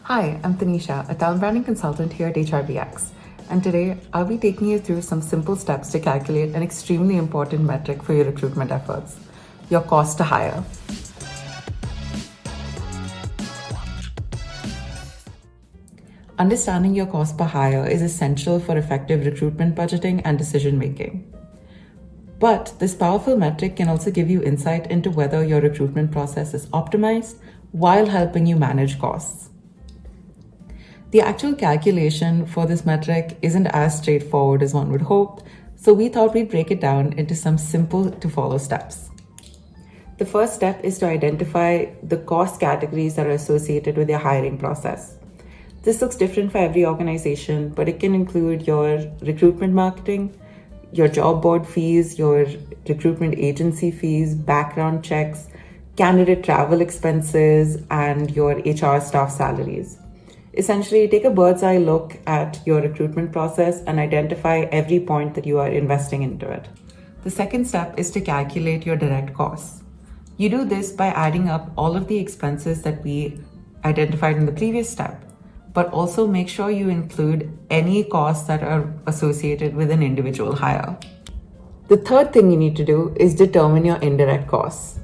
Hi, I'm Tanisha, a talent branding consultant here at HRBx, and today I'll be taking you through some simple steps to calculate an extremely important metric for your recruitment efforts, your cost to hire. Understanding your cost per hire is essential for effective recruitment budgeting and decision making. But this powerful metric can also give you insight into whether your recruitment process is optimized while helping you manage costs. The actual calculation for this metric isn't as straightforward as one would hope, so we thought we'd break it down into some simple to follow steps. The first step is to identify the cost categories that are associated with your hiring process. This looks different for every organization, but it can include your recruitment marketing, your job board fees, your recruitment agency fees, background checks, candidate travel expenses, and your HR staff salaries. Essentially, take a bird's eye look at your recruitment process and identify every point that you are investing into it. The second step is to calculate your direct costs. You do this by adding up all of the expenses that we identified in the previous step, but also make sure you include any costs that are associated with an individual hire. The third thing you need to do is determine your indirect costs.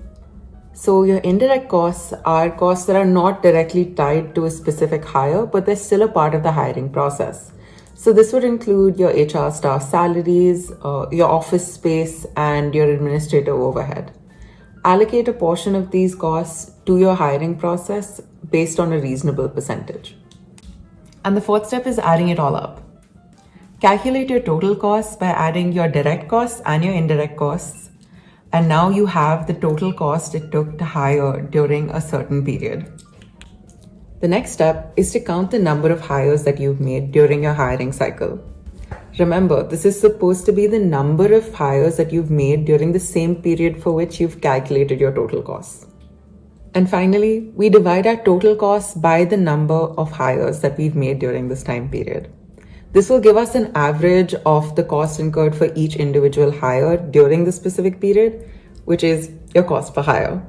So your indirect costs are costs that are not directly tied to a specific hire, but they're still a part of the hiring process. So this would include your HR staff salaries, your office space, and your administrative overhead. Allocate a portion of these costs to your hiring process based on a reasonable percentage. And the fourth step is adding it all up. Calculate your total costs by adding your direct costs and your indirect costs. And now you have the total cost it took to hire during a certain period. The next step is to count the number of hires that you've made during your hiring cycle. Remember, this is supposed to be the number of hires that you've made during the same period for which you've calculated your total costs. And finally, we divide our total costs by the number of hires that we've made during this time period. This will give us an average of the cost incurred for each individual hire during the specific period, which is your cost per hire.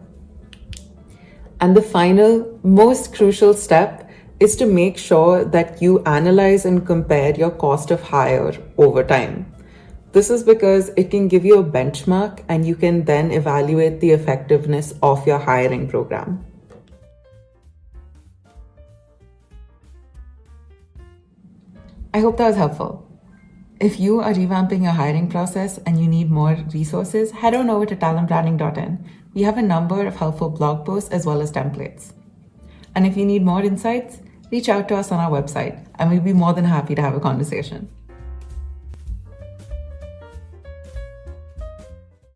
And the final, most crucial step is to make sure that you analyze and compare your cost of hire over time. This is because it can give you a benchmark and you can then evaluate the effectiveness of your hiring program. I hope that was helpful. If you are revamping your hiring process and you need more resources, head on over to talentbranding.in. We have a number of helpful blog posts as well as templates. And if you need more insights, reach out to us on our website and we'll be more than happy to have a conversation.